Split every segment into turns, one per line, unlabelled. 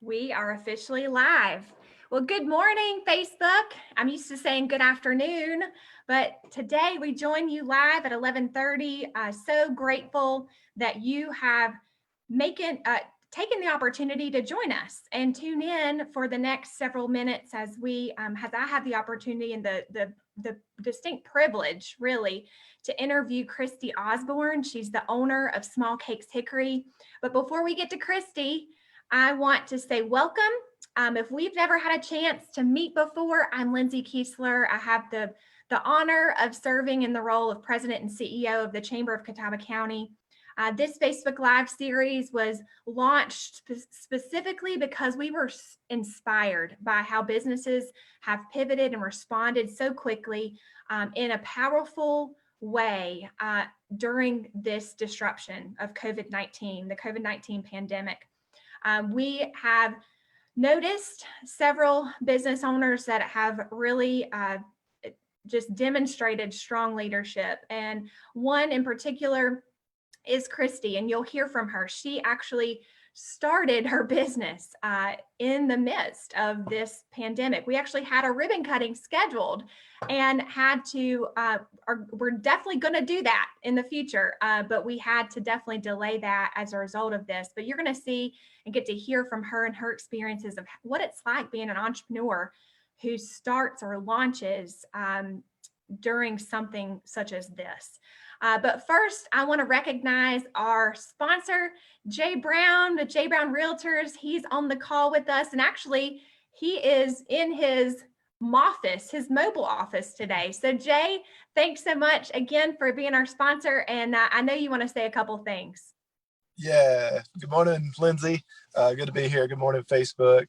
We are officially live. Well, good morning, Facebook. I'm used to saying good afternoon, but today we join you live at 11:30. So grateful that you have taken the opportunity to join us and tune in for the next several minutes as I have the opportunity and the distinct privilege, really, to interview Kristy Osborne. She's the owner of Smallcakes Hickory. But before we get to Kristy, I want to say welcome. If we've never had a chance to meet before, I'm Lindsay Keisler. I have the honor of serving in the role of President and CEO of the Chamber of Catawba County. This Facebook Live series was launched specifically because we were inspired by how businesses have pivoted and responded so quickly in a powerful way during this disruption of COVID-19, the COVID-19 pandemic. We have noticed several business owners that have really just demonstrated strong leadership. And one in particular is Kristy, and you'll hear from her. She actually started her business in the midst of this pandemic. We actually had a ribbon cutting scheduled and had to, we're definitely going to do that in the future, but we had to definitely delay that as a result of this. But you're going to see and get to hear from her and her experiences of what it's like being an entrepreneur who starts or launches during something such as this. But first, I want to recognize our sponsor, Jay Brown, the Jay Brown Realtors. He's on the call with us, and actually, he is in his office, his mobile office today. So, Jay, thanks so much again for being our sponsor, and I know you want to say a couple things.
Yeah, good morning, Lindsay. Good to be here. Good morning, Facebook.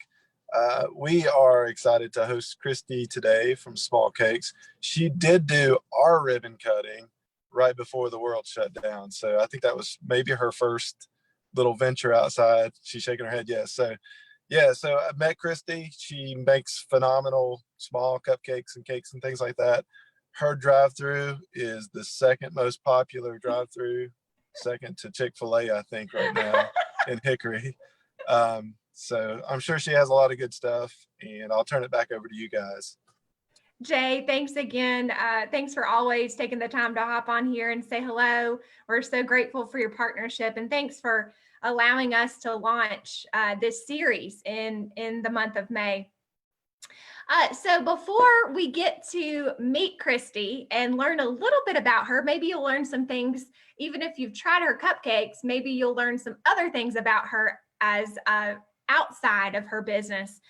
We are excited to host Kristy today from Smallcakes. She did do our ribbon cutting right before the world shut down. So I think that was maybe her first little venture outside. She's shaking her head yes. So yeah, so I met Kristy. She makes phenomenal small cupcakes and cakes and things like that. Her drive-thru is the second most popular drive-thru, second to Chick-fil-A, I think, right now in Hickory. So I'm sure she has a lot of good stuff, and I'll turn it back over to you guys.
Jay, thanks again. Thanks for always taking the time to hop on here and say hello. We're so grateful for your partnership, and thanks for allowing us to launch this series in the month of May. So before we get to meet Kristy and learn a little bit about her, maybe you'll learn some things, even if you've tried her cupcakes, maybe you'll learn some other things about her as outside of her business.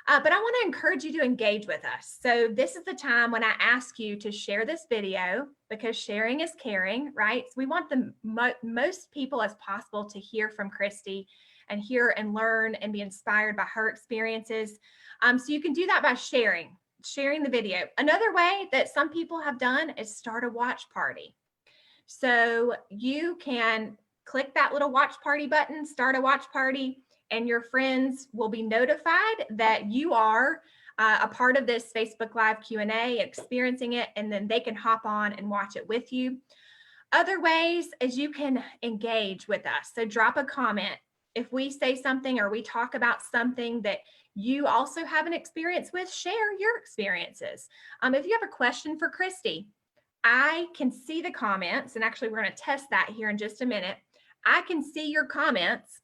But I want to encourage you to engage with us. So this is the time when I ask you to share this video, because sharing is caring, right? So we want the most people as possible to hear from Kristy and hear and learn and be inspired by her experiences. So you can do that by sharing the video. Another way that some people have done is start a watch party. So you can click that little watch party button, start a watch party, and your friends will be notified that you are a part of this Facebook Live Q&A, experiencing it, and then they can hop on and watch it with you. Other ways is you can engage with us. So drop a comment. If we say something or we talk about something that you also have an experience with, share your experiences. If you have a question for Kristy, I can see the comments, and actually we're going to test that here in just a minute. I can see your comments,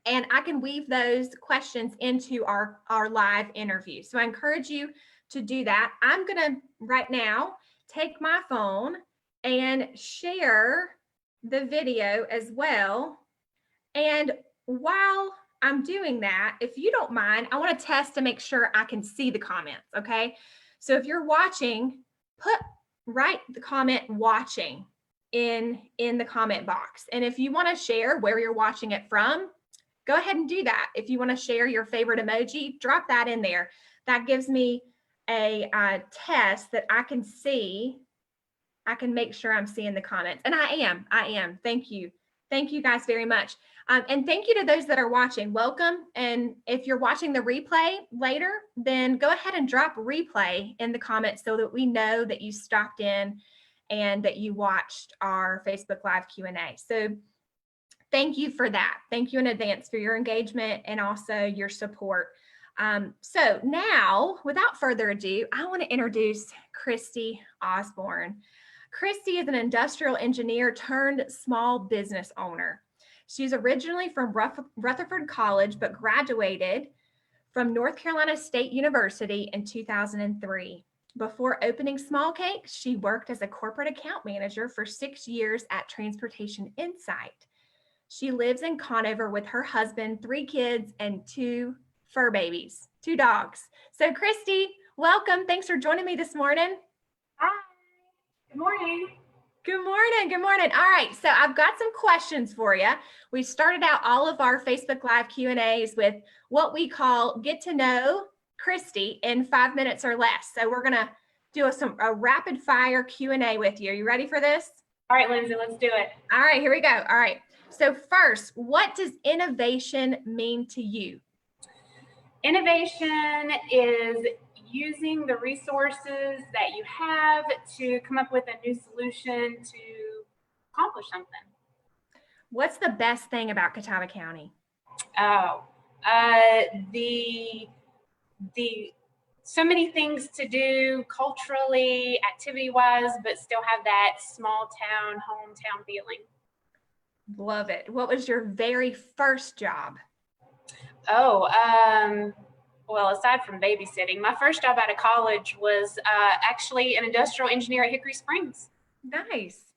and I can weave those questions into our live interview. So I encourage you to do that. I'm gonna right now take my phone and share the video as well. And while I'm doing that, if you don't mind, I wanna test to make sure I can see the comments, okay? So if you're watching, write the comment watching in the comment box. And if you wanna share where you're watching it from, go ahead and do that. If you want to share your favorite emoji, drop that in there. That gives me a test that I can see. I can make sure I'm seeing the comments. And I am. Thank you. Thank you guys very much. And thank you to those that are watching. Welcome. And if you're watching the replay later, then go ahead and drop replay in the comments so that we know that you stopped in and that you watched our Facebook Live Q&A. So Thank you for that. Thank you in advance for your engagement and also your support. So now, without further ado, I want to introduce Kristy Osborne. Kristy is an industrial engineer turned small business owner. She's originally from Rutherford College, but graduated from North Carolina State University in 2003. Before opening Smallcakes, she worked as a corporate account manager for 6 years at Transportation Insight. She lives in Conover with her husband, 3 kids, and 2 fur babies, 2 dogs. So Kristy, welcome. Thanks for joining me this morning.
Hi. Good morning.
Good morning. Good morning. All right. So I've got some questions for you. We started out all of our Facebook Live Q&As with what we call get to know Kristy in 5 minutes or less. So we're going to do a rapid fire Q&A with you. Are you ready for this?
All right, Lindsay, let's do it.
All right, here we go. All right. So first, what does innovation mean to you?
Innovation is using the resources that you have to come up with a new solution to accomplish something.
What's the best thing about Catawba County?
Oh, the so many things to do culturally, activity-wise, but still have that small town, hometown feeling.
Love it. What was your very first job?
Oh, well, aside from babysitting, my first job out of college was actually an industrial engineer at Hickory Springs.
Nice.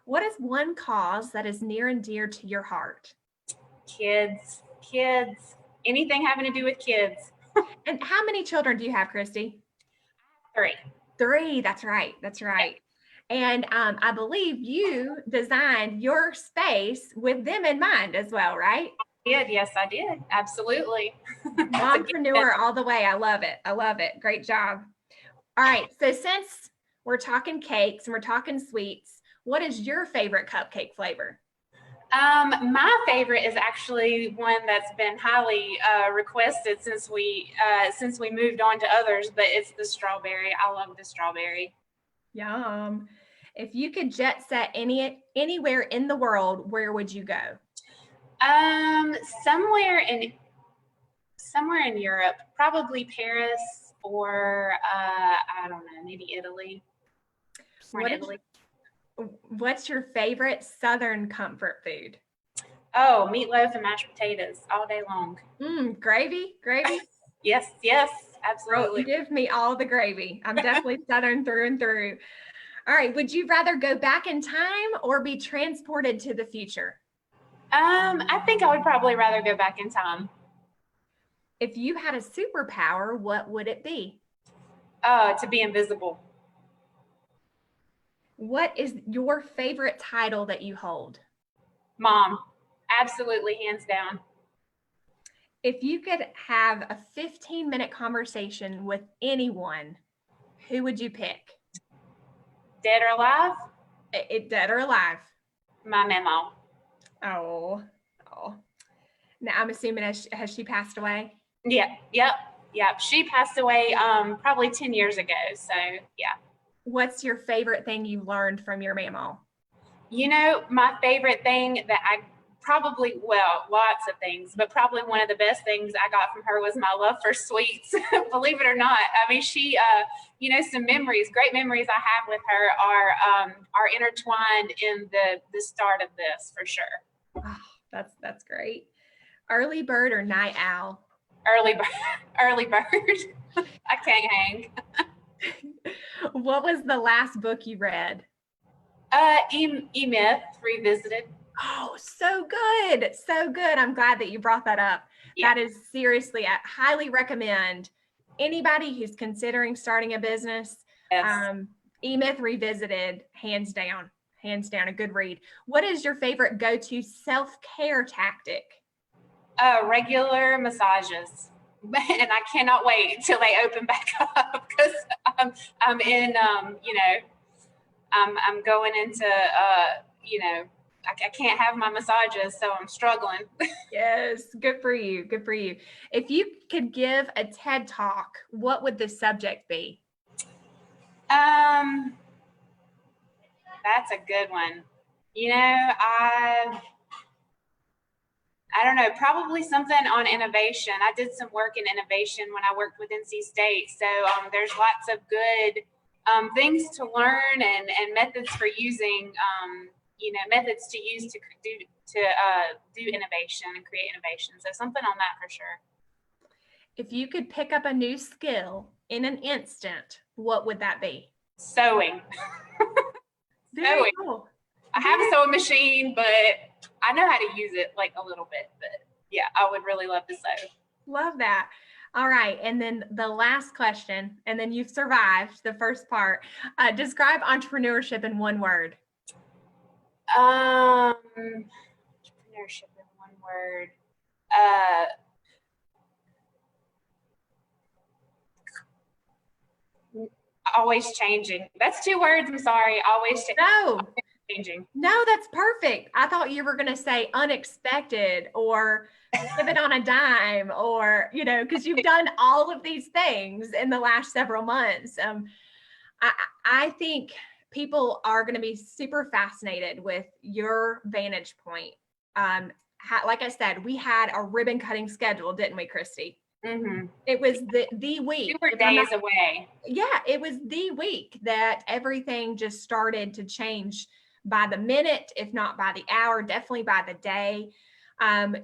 What is one cause that is near and dear to your heart?
Kids, anything having to do with kids.
And how many children do you have, Kristy?
3.
3, that's right. That's right. And I believe you designed your space with them in mind as well, right?
Yes, I did. Absolutely.
Mompreneur all the way. I love it. I love it. Great job. All right. So since we're talking cakes and we're talking sweets, what is your favorite cupcake flavor?
My favorite is actually one that's been highly requested since we moved on to others, but it's the strawberry. I love the strawberry.
Yum. If you could jet set anywhere in the world, where would you go?
Somewhere in Europe, probably Paris or I don't know, maybe Italy.
What's your favorite Southern comfort food?
Oh, meatloaf and mashed potatoes all day long.
Gravy?
Yes, absolutely.
Girl, give me all the gravy. I'm definitely Southern through and through. All right. Would you rather go back in time or be transported to the future?
I think I would probably rather go back in time.
If you had a superpower, what would it be?
To be invisible.
What is your favorite title that you hold?
Mom. Absolutely, hands down.
If you could have a 15-minute conversation with anyone, who would you pick?
Dead or alive?
Dead or alive?
My memo.
Oh. Now I'm assuming has she passed away?
Yep. She passed away probably 10 years ago. So yeah.
What's your favorite thing you learned from your mamaw?
You know, my favorite thing that lots of things, but probably one of the best things I got from her was my love for sweets. Believe it or not. I mean, she, some great memories I have with her are intertwined in the start of this for sure.
Oh, that's great. Early bird or night owl?
Early bird. I can't hang.
What was the last book you read?
E-Myth Revisited.
Oh, so good. So good. I'm glad that you brought that up. Yeah. That is seriously, I highly recommend anybody who's considering starting a business. Yes. E-Myth Revisited, hands down, a good read. What is your favorite go-to self-care tactic?
Regular massages. And I cannot wait till they open back up because I'm in, I'm going into, I can't have my massages, so I'm struggling.
Yes, good for you. Good for you. If you could give a TED Talk, what would the subject be?
That's a good one. I don't know, probably something on innovation. I did some work in innovation when I worked with NC State. So there's lots of good things to learn and methods for using, methods to use to do innovation and create innovation. So something on that for sure.
If you could pick up a new skill in an instant, what would that be?
Sewing.
Very
Sewing.
cool.
I have a sewing machine, but I know how to use it like a little bit. But yeah, I would really love to sew.
Love that. All right. And then the last question, and then you've survived the first part. Describe entrepreneurship in one word.
Entrepreneurship in one word. Always changing. That's 2 words. I'm sorry. Always changing.
No, that's perfect. I thought you were going to say unexpected or pivot on a dime or, because you've done all of these things in the last several months. I think people are going to be super fascinated with your vantage point. Like I said, we had a ribbon cutting schedule, didn't we, Kristy?
Mm-hmm.
It was the week.
2 days away.
Yeah, it was the week that everything just started to change by the minute, if not by the hour, definitely by the day.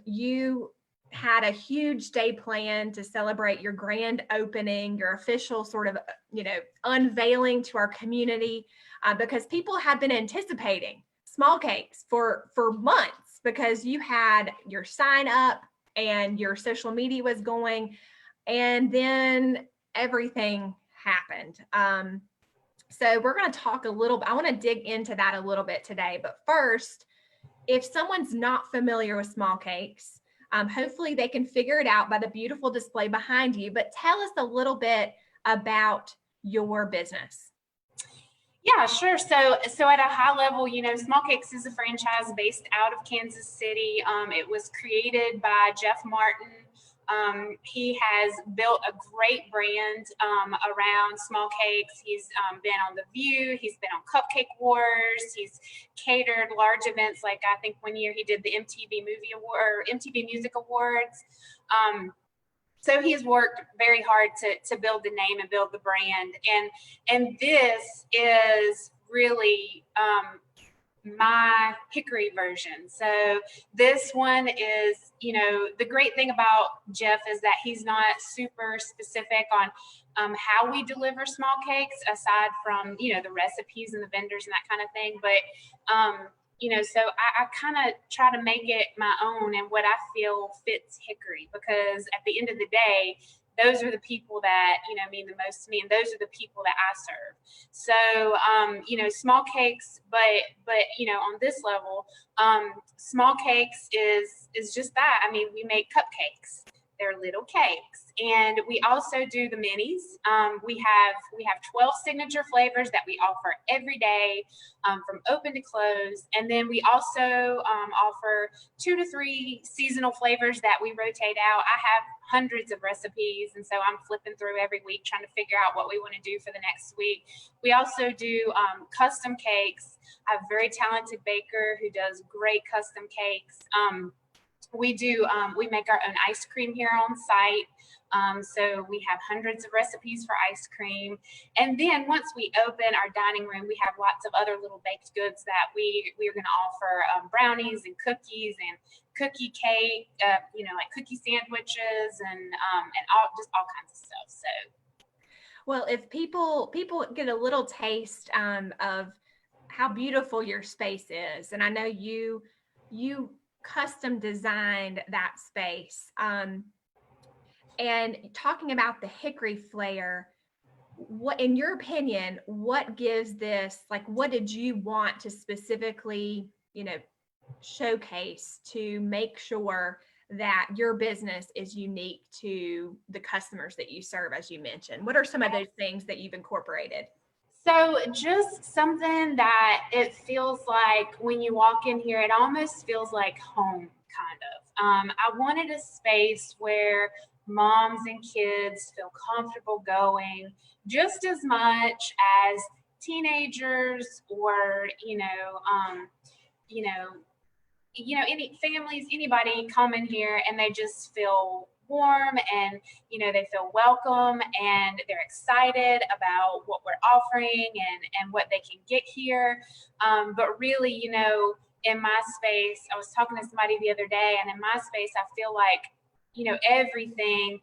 You had a huge day planned to celebrate your grand opening, your official sort of, unveiling to our community, because people have been anticipating Smallcakes for months because you had your sign up and your social media was going, and then everything happened. So we're going to talk a little, I want to dig into that a little bit today. But first, if someone's not familiar with Smallcakes, hopefully they can figure it out by the beautiful display behind you. But tell us a little bit about your business.
Yeah, sure. So at a high level, Smallcakes is a franchise based out of Kansas City. It was created by Jeff Martin. He has built a great brand around Smallcakes. He's been on The View. He's been on Cupcake Wars. He's catered large events. Like I think one year he did the MTV Music Awards. So he's worked very hard to build the name and build the brand. And this is really my Hickory version. So this one is, the great thing about Jeff is that he's not super specific on how we deliver Smallcakes, aside from, the recipes and the vendors and that kind of thing. But, so I kind of try to make it my own and what I feel fits Hickory, because at the end of the day, those are the people that, mean the most to me, and those are the people that I serve. So, Smallcakes, but, on this level, Smallcakes is just that. I mean, we make cupcakes. They're little cakes. And we also do the minis. We have 12 signature flavors that we offer every day, from open to close. And then we also offer 2 to 3 seasonal flavors that we rotate out. I have hundreds of recipes, and so I'm flipping through every week trying to figure out what we want to do for the next week. We also do custom cakes. I have a very talented baker who does great custom cakes. We make our own ice cream here on site. So we have hundreds of recipes for ice cream. And then once we open our dining room, we have lots of other little baked goods that we are going to offer, brownies and cookies and cookie cake, like cookie sandwiches and all kinds of stuff. So,
well, if people get a little taste of how beautiful your space is, and I know you custom designed that space, and talking about the Hickory Flair, what, in your opinion, what gives this, like, what did you want to specifically, showcase to make sure that your business is unique to the customers that you serve, as you mentioned? What are some of those things that you've incorporated?
So just something that it feels like when you walk in here, it almost feels like home, kind of. I wanted a space where moms and kids feel comfortable going just as much as teenagers or, any families, anybody come in here and they just feel warm and, they feel welcome and they're excited about what we're offering and what they can get here. But really, in my space, I was talking to somebody the other day, and in my space, I feel like, everything,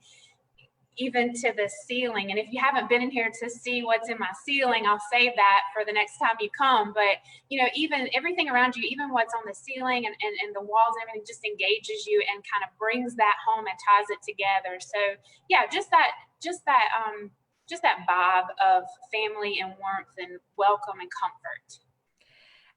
even to the ceiling. And if you haven't been in here to see what's in my ceiling, I'll save that for the next time you come. But, even everything around you, even what's on the ceiling and the walls and everything just engages you and kind of brings that home and ties it together. So yeah, just that vibe of family and warmth and welcome and comfort.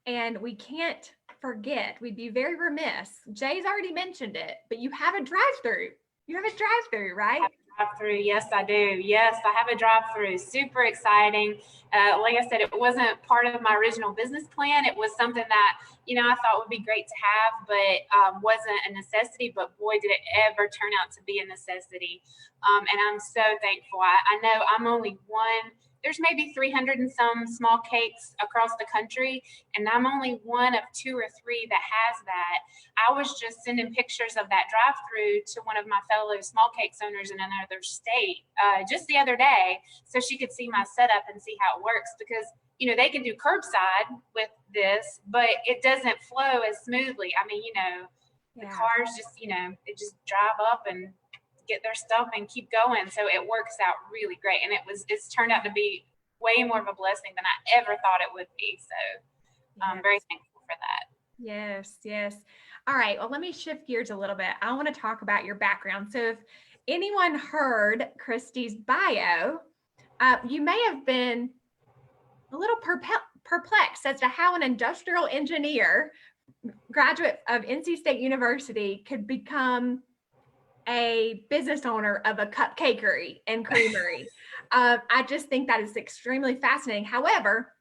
And we can't forget, we'd be very remiss. Jay's already mentioned it, but you have a drive-thru. You have a drive-thru, right?
Drive-thru, yes, I do. Yes, I have a drive-thru. Super exciting. Like I said, it wasn't part of my original business plan. It was something that, I thought would be great to have, but wasn't a necessity. But boy, did it ever turn out to be a necessity. And I'm so thankful. I know I'm only one. There's maybe 300 and some small cakes across the country, and I'm only one of 2 or 3 that has that. I was just sending pictures of that drive-thru to one of my fellow small cakes owners in another state just the other day, so she could see my setup and see how it works, because they can do curbside with this, but it doesn't flow as smoothly. I mean, the cars just, they just drive up and get their stuff and keep going. So it works out really great. And it's turned out to be way more of a blessing than I ever thought it would be. So I'm very thankful for that.
Yes, yes. All right. Well, let me shift gears a little bit. I want to talk about your background. So if anyone heard Kristy's bio, you may have been a little perplexed as to how an industrial engineer, graduate of NC State University, could become a business owner of a cupcakery and creamery. I just think that is extremely fascinating. However,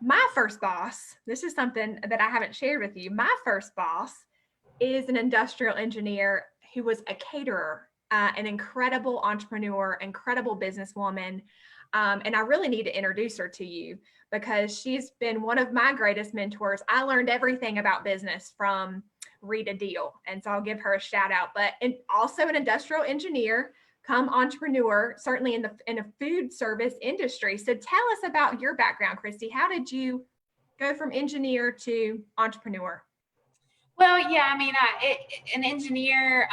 my first boss, this is something that I haven't shared with you. My first boss is an industrial engineer who was a caterer, an incredible entrepreneur, incredible businesswoman. And I really need to introduce her to you because she's been one of my greatest mentors. I learned everything about business from Rita Deal. And so I'll give her a shout out, but also an industrial engineer, come entrepreneur, certainly in a food service industry. So tell us about your background, Kristy. How did you go from engineer to entrepreneur?
Well, yeah, I mean, an engineer,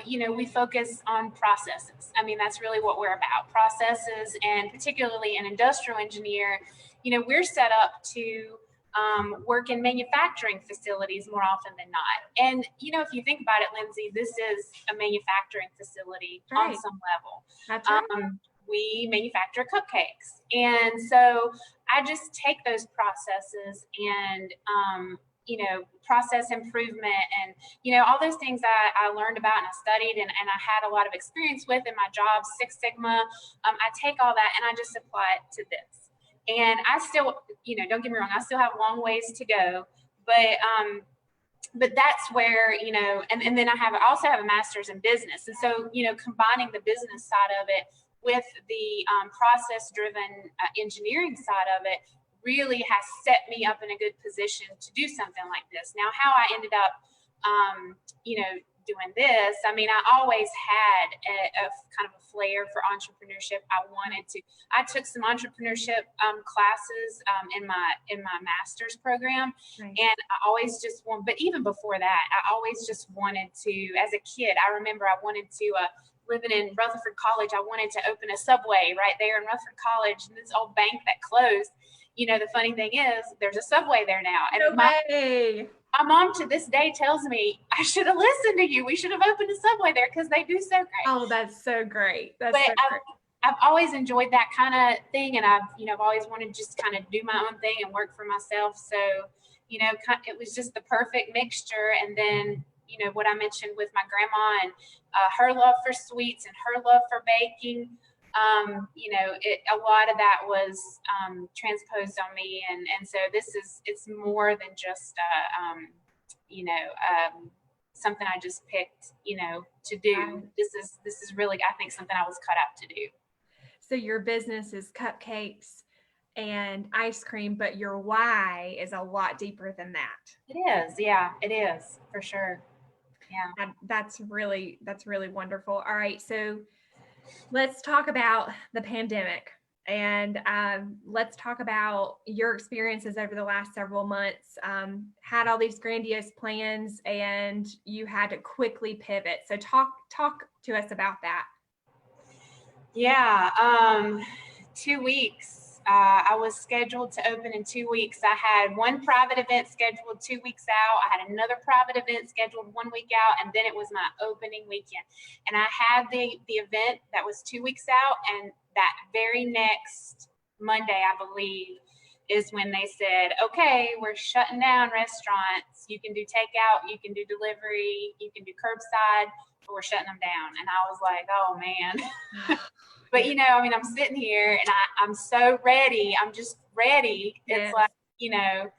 we focus on processes. I mean, that's really what we're about, processes, and particularly an industrial engineer, we're set up to work in manufacturing facilities more often than not. And, if you think about it, Lindsay, this is a manufacturing facility on some level.
That's right.
We manufacture cupcakes. And so I just take those processes and, process improvement and, all those things that I learned about and I studied and I had a lot of experience with in my job, Six Sigma. I take all that and I just apply it to this. And I still, don't get me wrong, I still have long ways to go, but that's where, and then I also have a master's in business. And so, combining the business side of it with the process-driven engineering side of it really has set me up in a good position to do something like this. Now, how I ended up, doing this, I mean, I always had a kind of a flair for entrepreneurship. I took some entrepreneurship classes in my master's program, and I always just but even before that, I always just wanted to, as a kid, I remember I wanted to, living in Rutherford College, I wanted to open a Subway right there in Rutherford College, and this old bank that closed. The funny thing is, there's a Subway there now. And my mom to this day tells me, I should have listened to you. We should have opened a Subway there because they do so great.
Oh, that's so great.
I've always enjoyed that kind of thing. And I've always wanted to just kind of do my own thing and work for myself. So, it was just the perfect mixture. And then, what I mentioned with my grandma and her love for sweets and her love for baking, a lot of that was transposed on me, and so it's more than just something I just picked to do. This is really, I think, something I was cut out to do.
So your business is cupcakes and ice cream, but your why is a lot deeper than that.
It is. Yeah, it is for sure. Yeah.
That's really wonderful. All right. So let's talk about the pandemic, and let's talk about your experiences over the last several months. Had all these grandiose plans and you had to quickly pivot. So talk to us about that.
Yeah, 2 weeks. I was scheduled to open in 2 weeks. I had one private event scheduled 2 weeks out. I had another private event scheduled 1 week out, and then it was my opening weekend. And I had the event that was 2 weeks out, and that very next Monday, I believe, is when they said, okay, we're shutting down restaurants. You can do takeout, you can do delivery, you can do curbside, but we're shutting them down. And I was like, oh man. But you know, I mean, I'm sitting here and I'm so ready. I'm just ready.
Yes.
It's like, you know,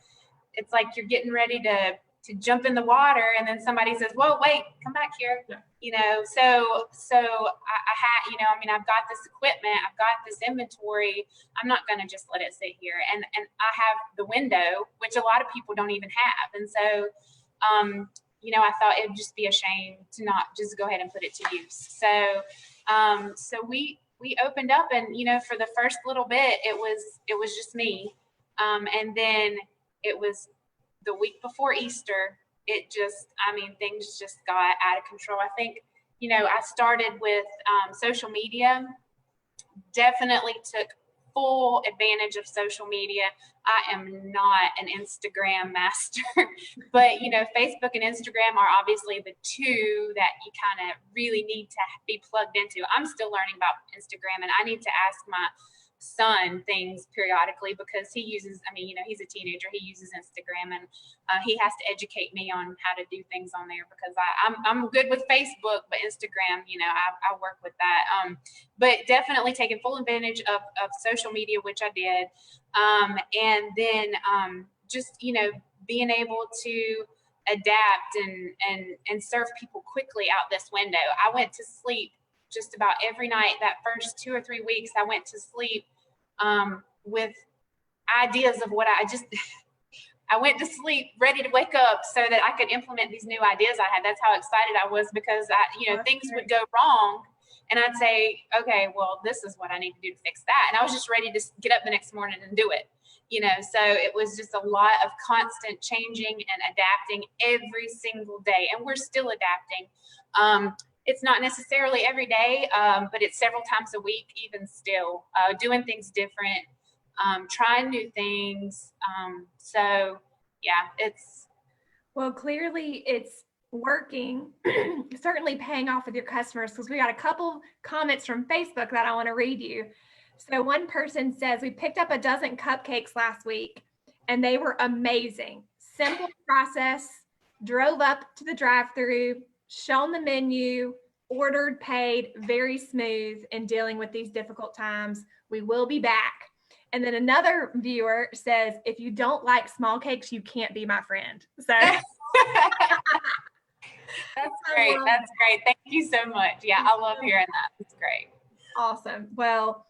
it's like you're getting ready to jump in the water, and then somebody says, whoa, wait, come back here.
Yeah.
You know, so I had, you know, I mean, I've got this equipment, I've got this inventory. I'm not going to just let it sit here. And I have the window, which a lot of people don't even have. And so, you know, I thought it'd just be a shame to not just go ahead and put it to use. So, so we opened up, and, you know, for the first little bit, it was just me. And then it was the week before Easter. It just, I mean, things just got out of control. I think, you know, I started with social media, definitely took full advantage of social media. I am not an Instagram master, but, you know, Facebook and Instagram are obviously the two that you kind of really need to be plugged into. I'm still learning about Instagram, and I need to ask my son things periodically because he uses, I mean, you know, he's a teenager, he uses Instagram, and he has to educate me on how to do things on there because I'm good with Facebook, but Instagram, you know, I work with that. But definitely taking full advantage of social media, which I did. And then just, you know, being able to adapt and serve people quickly out this window. I went to sleep just about every night that first 2 or 3 weeks. I went to sleep with ideas of what I went to sleep ready to wake up so that I could implement these new ideas I had. That's how excited I was because you know, things would go wrong, and I'd say, okay, well, this is what I need to do to fix that. And I was just ready to get up the next morning and do it, you know. So it was just a lot of constant changing and adapting every single day, and we're still adapting. It's not necessarily every day, but it's several times a week, even still, doing things different, trying new things. So yeah,
well, clearly it's working, certainly paying off with your customers, because we got a couple comments from Facebook that I want to read you. So one person says, we picked up a dozen cupcakes last week and they were amazing. Simple process, drove up to the drive-thru, shown the menu, ordered, paid, very smooth in dealing with these difficult times. We will be back. And then another viewer says, if you don't like small cakes, you can't be my friend. So
that's great. That's great. Thank you so much. Yeah, I love hearing that. It's great.
Awesome. Well,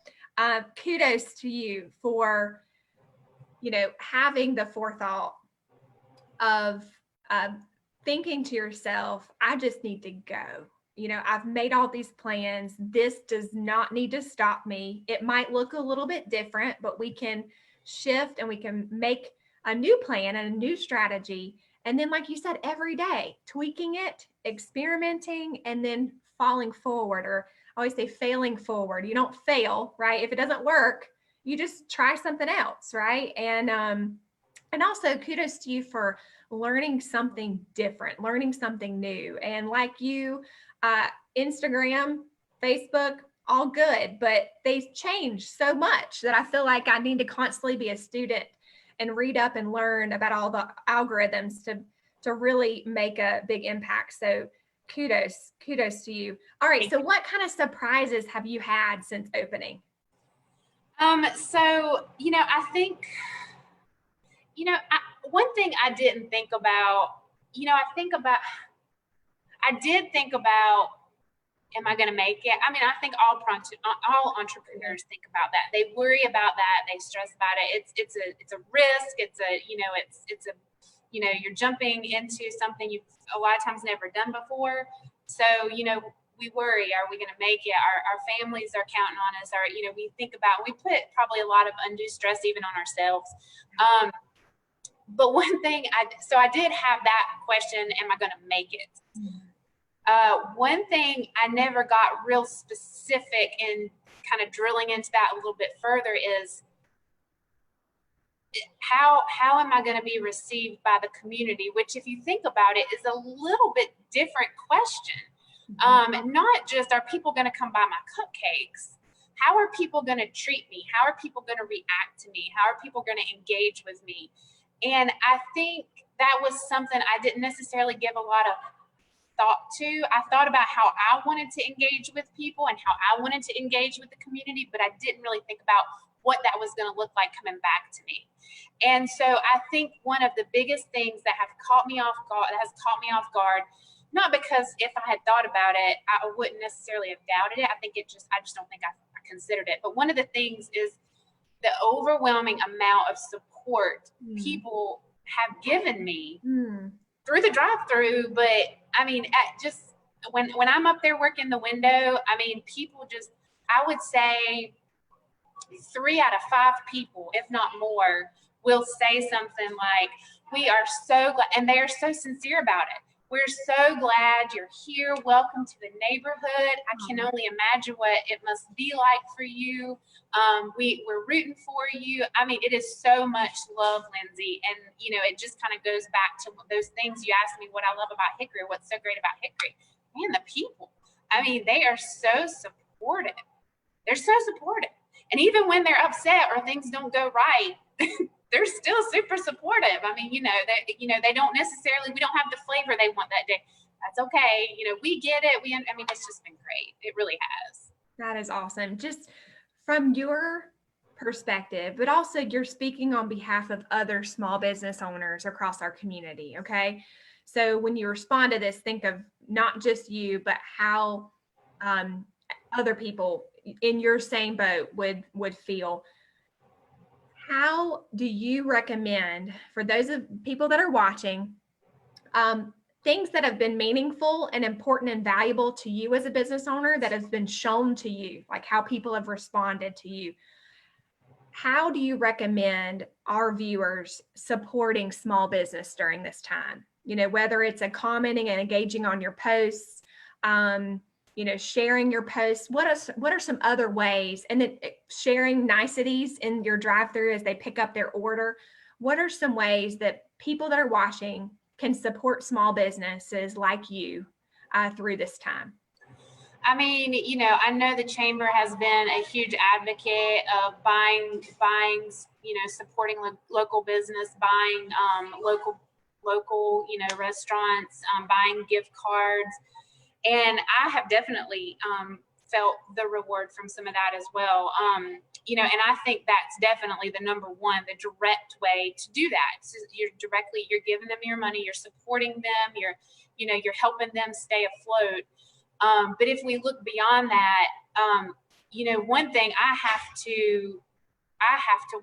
kudos to you for, you know, having the forethought of thinking to yourself, I just need to go. You know, I've made all these plans. This does not need to stop me. It might look a little bit different, but we can shift and we can make a new plan and a new strategy. And then, like you said, every day, tweaking it, experimenting, and then falling forward, or I always say failing forward. You don't fail, right? If it doesn't work, you just try something else, right? And also kudos to you for learning something different, learning something new. And like you, Instagram, Facebook, all good, but they change so much that I feel like I need to constantly be a student and read up and learn about all the algorithms to really make a big impact. So kudos to you. All right. So what kind of surprises have you had since opening?
So, you know, I think, you know, one thing I didn't think about, you know, I did think about am I going to make it? I mean, I think all entrepreneurs think about that. They worry about that. They stress about it. It's a risk. You're jumping into something you've a lot of times never done before. So, we worry, are we going to make it? Our families are counting on us. We think about, we put probably a lot of undue stress even on ourselves. But one thing, I did have that question, am I going to make it? One thing I never got real specific in kind of drilling into that a little bit further is how am I going to be received by the community, which if you think about it is a little bit different question. Not just are people going to come buy my cupcakes? How are people going to treat me? How are people going to react to me? How are people going to engage with me? And I think that was something I didn't necessarily give a lot of thought to. I thought about how I wanted to engage with people and how I wanted to engage with the community, but I didn't really think about what that was going to look like coming back to me. And so I think one of the biggest things that has caught me off guard, not because if I had thought about it, I wouldn't necessarily have doubted it. I just don't think I considered it. But one of the things is the overwhelming amount of support people have given me through the drive-thru. But I mean, just when I'm up there working the window, I mean, people just, I would say 3 out of 5 people, if not more, will say something like, we are so glad, and they are so sincere about it. We're so glad you're here. Welcome to the neighborhood. I can only imagine what it must be like for you. We're rooting for you. I mean, it is so much love, Lindsay. And, it just kind of goes back to those things you asked me what I love about Hickory, what's so great about Hickory. Man, the people. I mean, they are so supportive. They're so supportive. And even when they're upset or things don't go right, they're still super supportive. I mean, they don't necessarily, we don't have the flavor they want that day. That's okay. We get it. It's just been great. It really has.
That is awesome. Just from your perspective, but also you're speaking on behalf of other small business owners across our community. Okay. So when you respond to this, think of not just you, but how other people in your same boat would feel. How do you recommend, for those of people that are watching, things that have been meaningful and important and valuable to you as a business owner that has been shown to you, like how people have responded to you? How do you recommend our viewers supporting small business during this time? Whether it's a commenting and engaging on your posts, sharing your posts, what are some other ways, and then sharing niceties in your drive-thru as they pick up their order. What are some ways that people that are watching can support small businesses like you through this time?
I mean, I know the chamber has been a huge advocate of buying, supporting local business, buying local, restaurants, buying gift cards. And I have definitely felt the reward from some of that as well. And I think that's definitely the number one, the direct way to do that. So you're giving them your money, you're supporting them, you're helping them stay afloat. But if we look beyond that, one thing I have to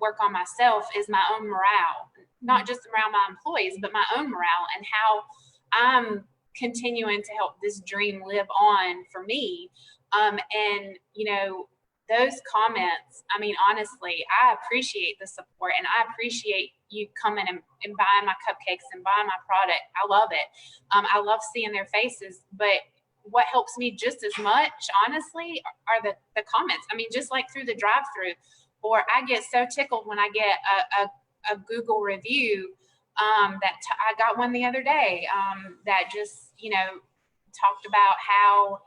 work on myself is my own morale, not just around my employees, but my own morale and how I'm continuing to help this dream live on for me. Those comments, honestly, I appreciate the support and I appreciate you coming and buying my cupcakes and buying my product. I love it. I love seeing their faces, but what helps me just as much, honestly, are the comments. Just like through the drive-thru, or I get so tickled when I get a Google review. I got one the other day that just, talked about how,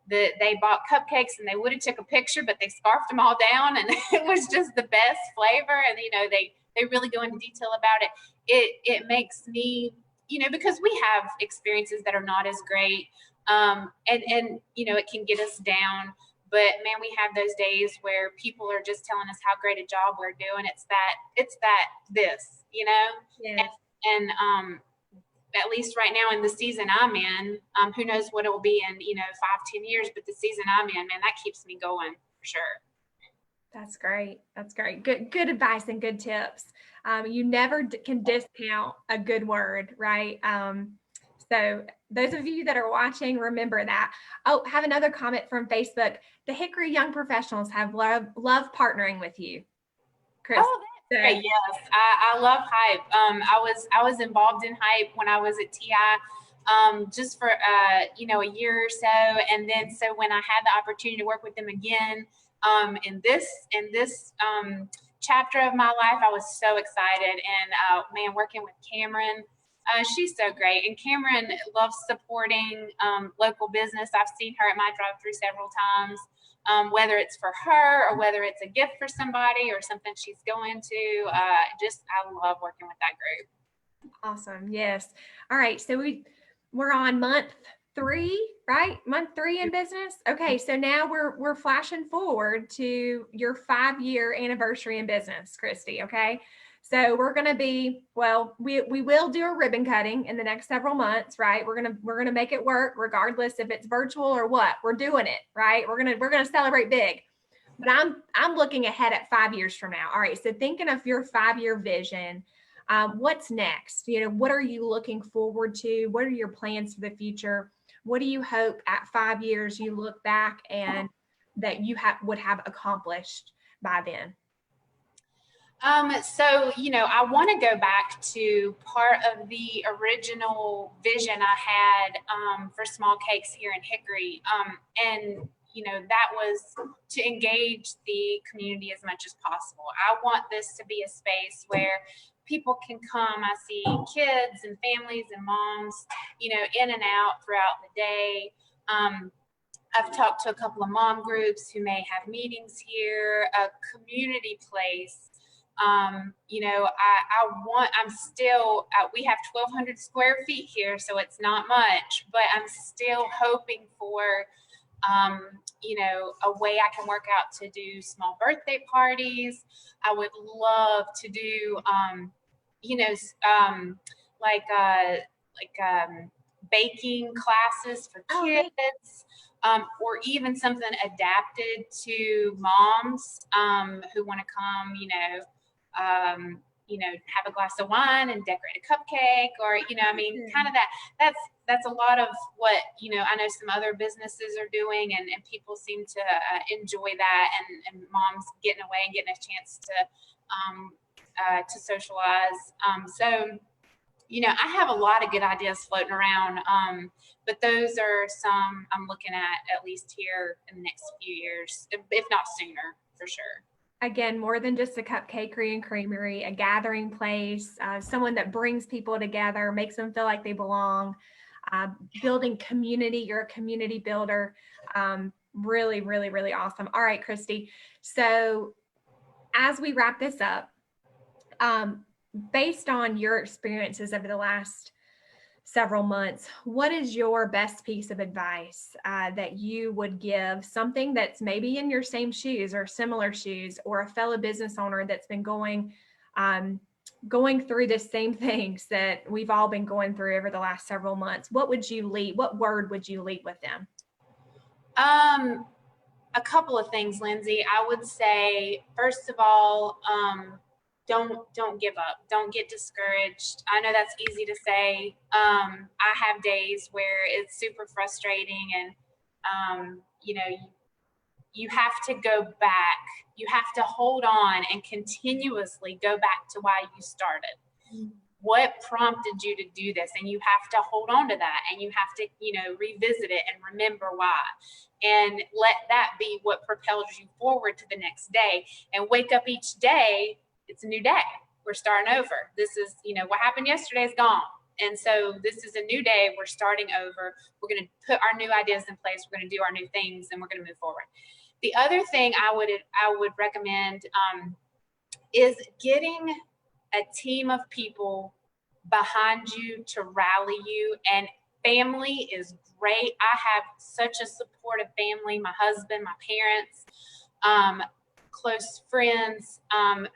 they bought cupcakes and they would have took a picture, but they scarfed them all down and it was just the best flavor. And, they really go into detail about it. It makes me, because we have experiences that are not as great. And it can get us down. But man, we have those days where people are just telling us how great a job we're doing. Yes. at least right now in the season I'm in, who knows what it will be in, 5-10 years, but the season I'm in, man, that keeps me going for sure.
That's great. That's great. Good advice and good tips. You never can discount a good word, right? So those of you that are watching, remember that. Oh, have another comment from Facebook. The Hickory Young Professionals have love partnering with you, Chris.
Oh, that's great. Yes, I love Hype. I was involved in Hype when I was at TI, just for a year or so, and then so when I had the opportunity to work with them again, in this chapter of my life, I was so excited. And man, working with Cameron. She's so great, and Cameron loves supporting local business. I've seen her at my drive-thru several times, whether it's for her or whether it's a gift for somebody or something she's going to. I love working with that group.
Awesome. Yes. All right. So we're on month 3, right? Month 3 in business. Okay. So now we're flashing forward to your 5-year anniversary in business, Kristy. Okay. So we're going to be, well, we will do a ribbon cutting in the next several months, right? We're going to make it work regardless if it's virtual or what. We're doing it, right? We're going to celebrate big. But I'm looking ahead at 5 years from now. All right. So thinking of your 5-year vision, what's next? What are you looking forward to? What are your plans for the future? What do you hope at 5 years you look back and that you would have accomplished by then?
So, I want to go back to part of the original vision I had for Smallcakes here in Hickory. And, that was to engage the community as much as possible. I want this to be a space where people can come. I see kids and families and moms, in and out throughout the day. I've talked to a couple of mom groups who may have meetings here, a community place. We have 1,200 square feet here, so it's not much, but I'm still hoping for, a way I can work out to do small birthday parties. I would love to do, baking classes for kids, or even something adapted to moms who want to come, have a glass of wine and decorate a cupcake, or kind of that's a lot of what I know some other businesses are doing, and people seem to enjoy that, and moms getting away and getting a chance to socialize. So I have a lot of good ideas floating around, but those are some I'm looking at least here in the next few years, if not sooner, for sure.
Again, more than just a cupcakery and creamery, a gathering place, someone that brings people together, makes them feel like they belong, building community. You're a community builder. Really, really, really awesome. All right, Kristy. So as we wrap this up, based on your experiences over the last several months, what is your best piece of advice that you would give something that's maybe in your same shoes or similar shoes, or a fellow business owner that's been going through the same things that we've all been going through over the last several months? What word would you leave with them?
A couple of things, Lindsay. I would say, first of all, don't give up. Don't get discouraged. I know that's easy to say. I have days where it's super frustrating, and you have to go back. You have to hold on and continuously go back to why you started. What prompted you to do this? And you have to hold on to that, and you have to, revisit it and remember why, and let that be what propels you forward to the next day. And wake up each day. It's a new day. We're starting over. This is, what happened yesterday is gone. And so this is a new day. We're starting over. We're going to put our new ideas in place. We're going to do our new things, and we're going to move forward. The other thing I would recommend is getting a team of people behind you to rally you. And family is great. I have such a supportive family. My husband, my parents, close friends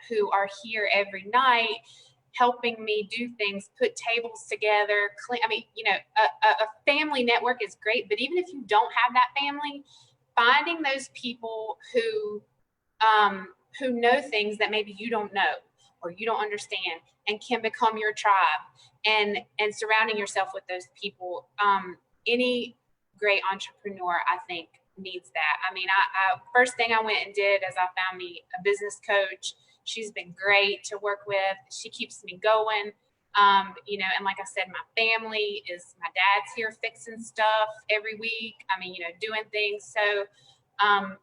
who are here every night, helping me do things, put tables together, clean. I mean, you know, a family network is great, but even if you don't have that family, finding those people who know things that maybe you don't know or you don't understand and can become your tribe, and surrounding yourself with those people. Any great entrepreneur, I think, needs that. I mean, I first thing I went and did is I found me a business coach. She's been great to work with. She keeps me going. You know, and like I said, my family is, my dad's here fixing stuff every week. I mean, you know, doing things. So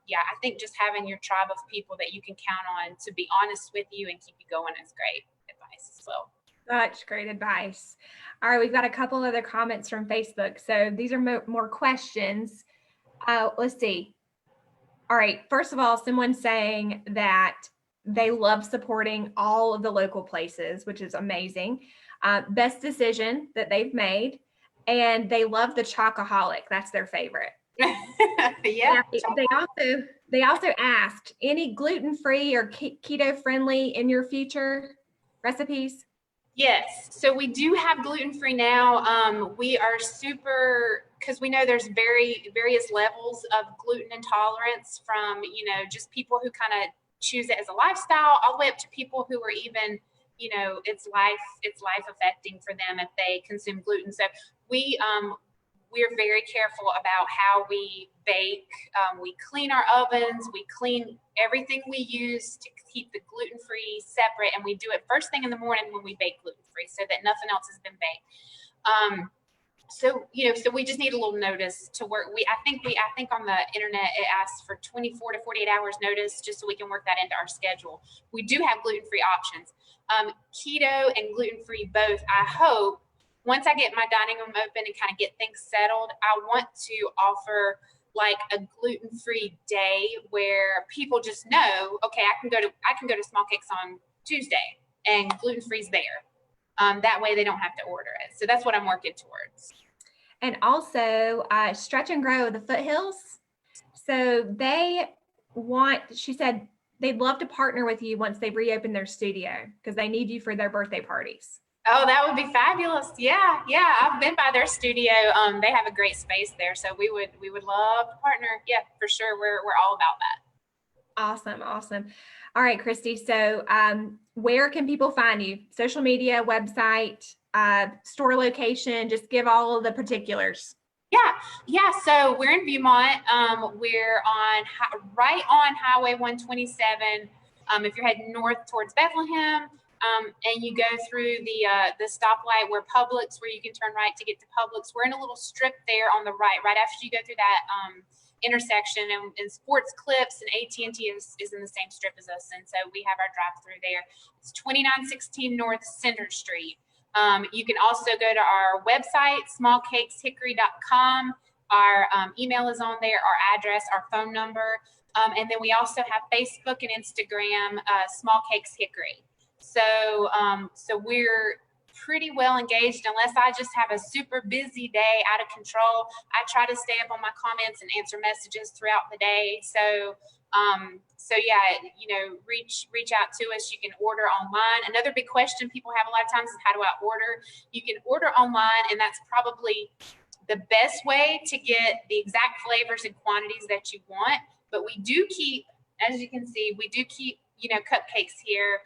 yeah, I think just having your tribe of people that you can count on to be honest with you and keep you going is great advice as well.
Such great advice. All right, we've got a couple other comments from Facebook. So these are more questions. Let's see. All right, first of all, someone's saying that they love supporting all of the local places, which is amazing. Best decision that they've made, and they love the Chocoholic. That's their favorite.
Yeah.
They also asked, any gluten-free or keto-friendly in your future recipes?
Yes, so we do have gluten-free now. We are super, because we know there's various levels of gluten intolerance, from, you know, just people who kind of choose it as a lifestyle, all the way up to people who are even, you know, it's life affecting for them if they consume gluten. So we're very careful about how we bake. We clean our ovens. We clean everything we use to keep the gluten-free separate. And we do it first thing in the morning when we bake gluten-free, so that nothing else has been baked. So, you know, so we just need a little notice to work. I think on the internet, it asks for 24 to 48 hours notice, just so we can work that into our schedule. We do have gluten-free options. Keto and gluten-free both, I hope. Once I get my dining room open and kind of get things settled, I want to offer like a gluten-free day where people just know, okay, I can go to Smallcakes on Tuesday and gluten-free's there. That way they don't have to order it. So that's what I'm working towards.
And also Stretch and Grow the Foothills. So she said they'd love to partner with you once they've reopened their studio, because they need you for their birthday parties.
Oh, that would be fabulous. Yeah. I've been by their studio. They have a great space there. So we would love to partner. Yeah, for sure. We're all about that.
Awesome. All right, Kristy. So where can people find you? Social media, website, store location, just give all of the particulars.
Yeah. So we're in Viewmont. We're right on Highway 127. If you're heading north towards Bethlehem, and you go through the stoplight where you can turn right to get to Publix. We're in a little strip there on the right after you go through that intersection, and Sports Clips and AT&T is in the same strip as us, and so we have our drive-through there. It's 2916 North Center Street. You can also go to our website, smallcakeshickory.com. Our email is on there, our address, our phone number, and then we also have Facebook and Instagram, Smallcakes Hickory. So we're pretty well engaged. Unless I just have a super busy day out of control, I try to stay up on my comments and answer messages throughout the day. So yeah, you know, reach out to us. You can order online. Another big question people have a lot of times is, how do I order? You can order online, and that's probably the best way to get the exact flavors and quantities that you want. But we do keep, as you can see, you know, cupcakes here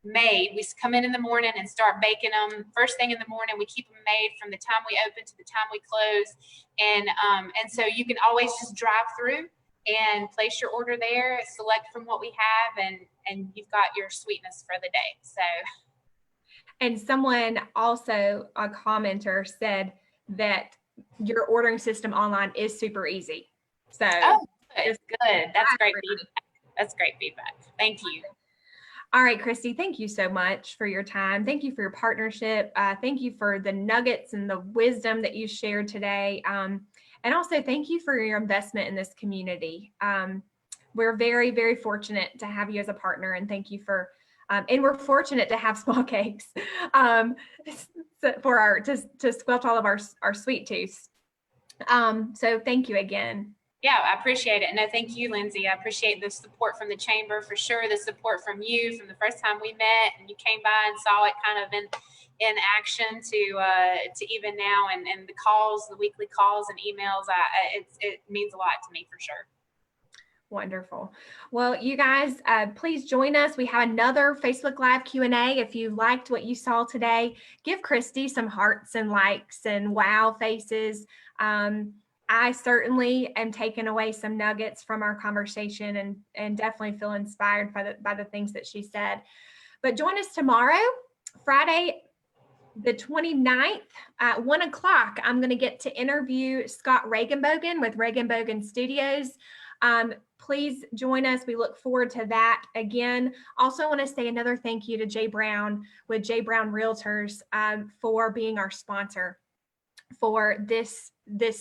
made. We come in the morning and start baking them first thing in the morning. We keep them made from the time we open to the time we close, and so you can always just drive through and place your order there, select from what we have, and you've got your sweetness for the day. So,
and someone also, a commenter, said that your ordering system online is super easy. So
it's good. That's great feedback. That's great feedback. Thank you.
All right, Kristy, thank you so much for your time. Thank you for your partnership. Thank you for the nuggets and the wisdom that you shared today. And also thank you for your investment in this community. We're very, very fortunate to have you as a partner, and thank you for, and we're fortunate to have Smallcakes for to squelch all of our sweet tooths. So thank you again.
Yeah, I appreciate it. No, thank you, Lindsay. I appreciate the support from the chamber for sure. The support from you from the first time we met and you came by and saw it kind of in action to even now, and the calls, the weekly calls and emails. It means a lot to me for sure.
Wonderful. Well, you guys, please join us. We have another Facebook Live Q&A. If you liked what you saw today, give Kristy some hearts and likes and wow faces. I certainly am taking away some nuggets from our conversation and definitely feel inspired by the things that she said. But join us tomorrow, Friday, the 29th at 1 o'clock. I'm going to get to interview Scott Regenbogen with Regenbogen Studios. Please join us. We look forward to that. Again, also want to say another thank you to Jay Brown with Jay Brown Realtors for being our sponsor for this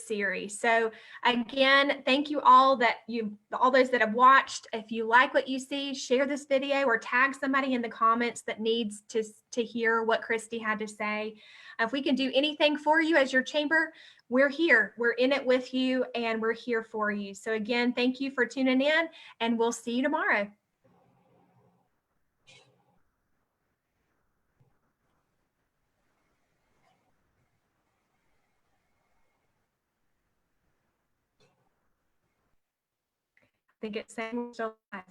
series. So again, thank you all those that have watched. If you like what you see, share this video or tag somebody in the comments that needs to hear what Kristy had to say. If we can do anything for you as your chamber, we're here. We're in it with you and we're here for you. So again, thank you for tuning in and we'll see you tomorrow. I think it's saying we're still live.